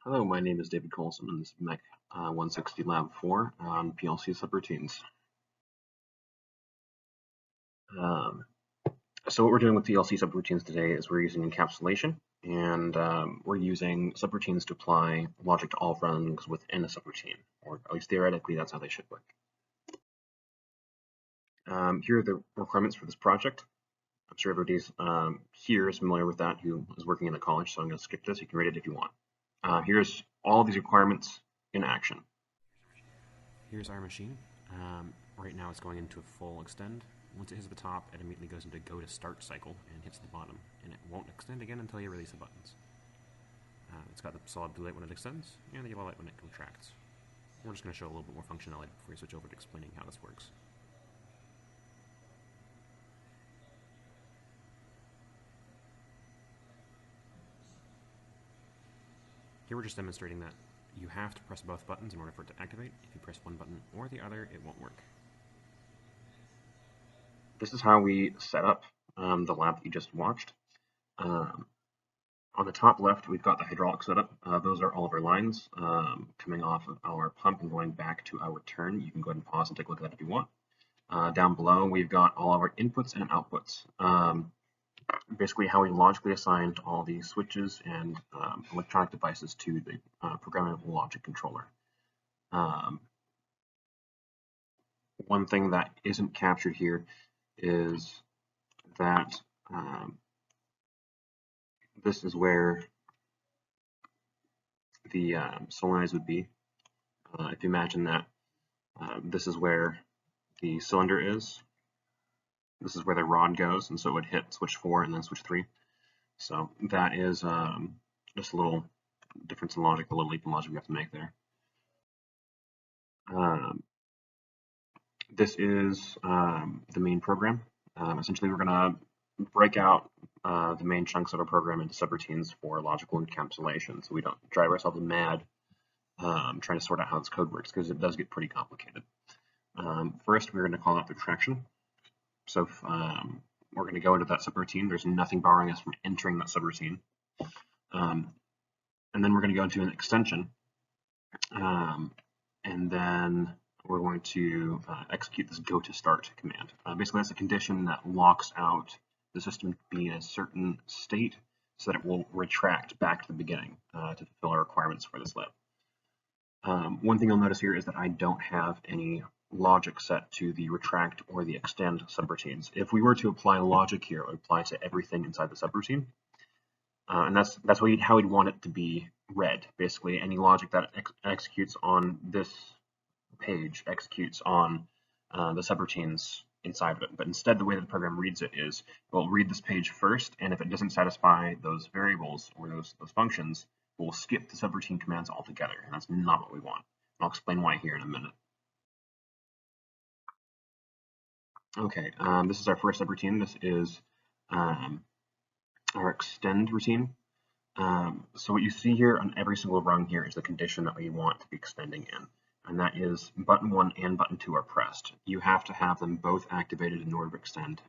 Hello, my name is David Colson, and this is MEC 160 Lab 4 on PLC Subroutines. So what we're doing with PLC subroutines today is we're using encapsulation, and we're using subroutines to apply logic to all rungs within a subroutine, or at least theoretically that's how they should work. Here are the requirements for this project. I'm sure everybody's here is familiar with that who is working in a college, so I'm going to skip this. You can read it if you want. Here's all these requirements in action. Here's our machine. Right now it's going into a full extend. Once it hits the top, it immediately goes into go to start cycle and hits the bottom, and it won't extend again until you release the buttons. It's got the solid blue light when it extends, and the yellow light when it contracts. We're just going to show a little bit more functionality before we switch over to explaining how this works. Here we're just demonstrating that you have to press both buttons in order for it to activate. If you press one button or the other, it won't work. This is how we set up the lab that you just watched. On the top left, we've got the hydraulic setup. Those are all of our lines coming off of our pump and going back to our turn. You can go ahead and pause and take a look at that if you want. Down below, we've got all of our inputs and outputs. Basically how we logically assigned all the switches and electronic devices to the programmable logic controller. One thing that isn't captured here is that this is where the solenoids would be. If you imagine that this is where the cylinder is, this is where the rod goes, and so it would hit switch 4 and then switch 3. So that is just a little difference in logic, a little leap in logic we have to make there. This is the main program. Essentially, we're going to break out the main chunks of our program into subroutines for logical encapsulation, so we don't drive ourselves mad trying to sort out how this code works, because it does get pretty complicated. First, we're going to call out the traction. So if, we're going to go into that subroutine. There's nothing barring us from entering that subroutine. And then we're going to go into an extension. And then we're going to execute this go to start command. Basically, that's a condition that locks out the system to be in a certain state so that it will retract back to the beginning to fulfill our requirements for this lab. One thing you'll notice here is that I don't have any logic set to the retract or the extend subroutines. If we were to apply logic here, it would apply to everything inside the subroutine. And that's how we'd want it to be read. Basically, any logic that executes on this page executes on the subroutines inside of it. But instead, the way that the program reads it is, we'll read this page first, and if it doesn't satisfy those variables or those functions, we'll skip the subroutine commands altogether, and that's not what we want. I'll explain why here in a minute. Okay, this is our first subroutine. This is our extend routine. So what you see here on every single rung here is the condition that we want to be extending in, and that is button 1 and button 2 are pressed. You have to have them both activated in order to extend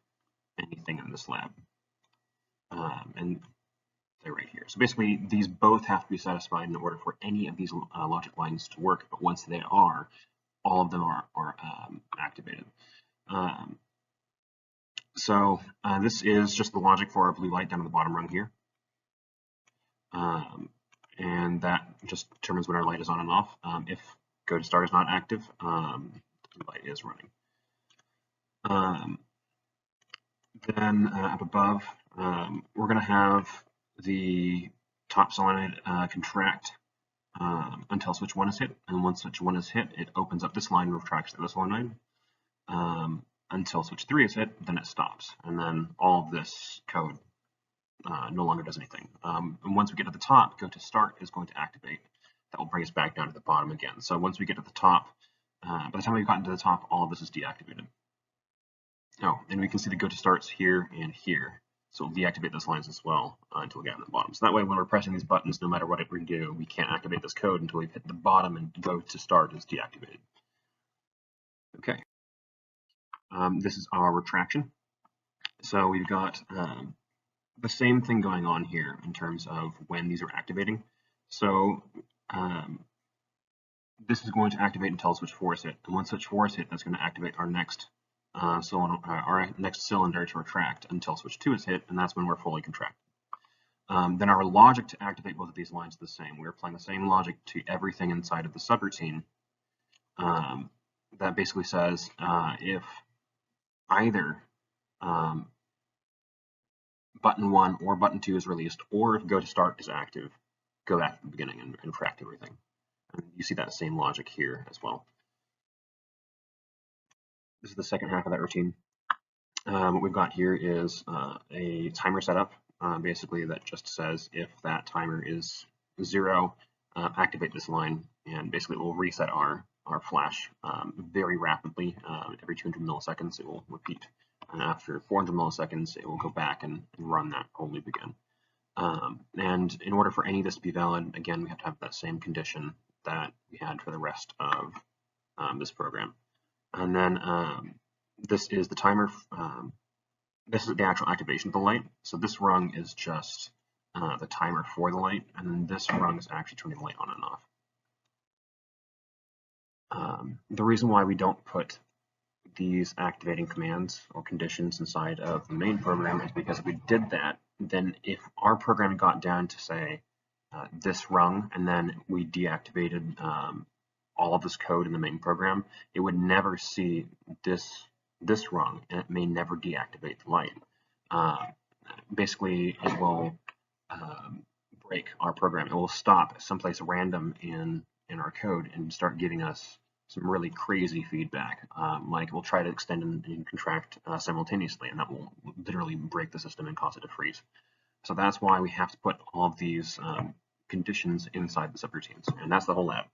anything in this lab. And they're right here. So basically, these both have to be satisfied in order for any of these logic lines to work, but once they are, all of them are activated. So this is just the logic for our blue light down at the bottom rung here. And that just determines when our light is on and off. If go to start is not active, the light is running. Then up above, we're going to have the top solenoid contract until switch 1 is hit, and once switch 1 is hit, it opens up this line and retracts the other solenoid. Until switch 3 is hit, then it stops, and then all of this code no longer does anything. And once we get to the top, go to start is going to activate. That will bring us back down to the bottom again. So once we get to the top, by the time we've gotten to the top, all of this is deactivated. Oh, and we can see the go to starts here and here. So we'll deactivate those lines as well until we get to the bottom. So that way, when we're pressing these buttons, no matter what we do, we can't activate this code until we've hit the bottom and go to start is deactivated. Okay. This is our retraction. So we've got the same thing going on here in terms of when these are activating. So this is going to activate until switch 4 is hit. And once switch 4 is hit, that's going to activate our next cylinder to retract until switch 2 is hit, and that's when we're fully contracted. Then our logic to activate both of these lines is the same. We're applying the same logic to everything inside of the subroutine. That basically says if either button 1 or button 2 is released, or if go to start is active, go back to the beginning and retract everything. And you see that same logic here as well. This is the second half of that routine. What we've got here is a timer setup, basically that just says if that timer is 0, activate this line, and basically it will reset our flash very rapidly. Every 200 milliseconds it will repeat, and after 400 milliseconds it will go back and run that whole loop again. And in order for any of this to be valid, again, we have to have that same condition that we had for the rest of this program. And then this is the timer. This is the actual activation of the light. So this rung is just the timer for the light, and then this rung is actually turning the light on and off. The reason why we don't put these activating commands or conditions inside of the main program is because if we did that, then if our program got down to say this rung and then we deactivated all of this code in the main program, it would never see this rung, and it may never deactivate the light. Basically, it will break our program. It will stop someplace random in our code and start giving us some really crazy feedback. Like we'll try to extend and contract simultaneously, and that will literally break the system and cause it to freeze. So that's why we have to put all of these conditions inside the subroutines, and that's the whole lab.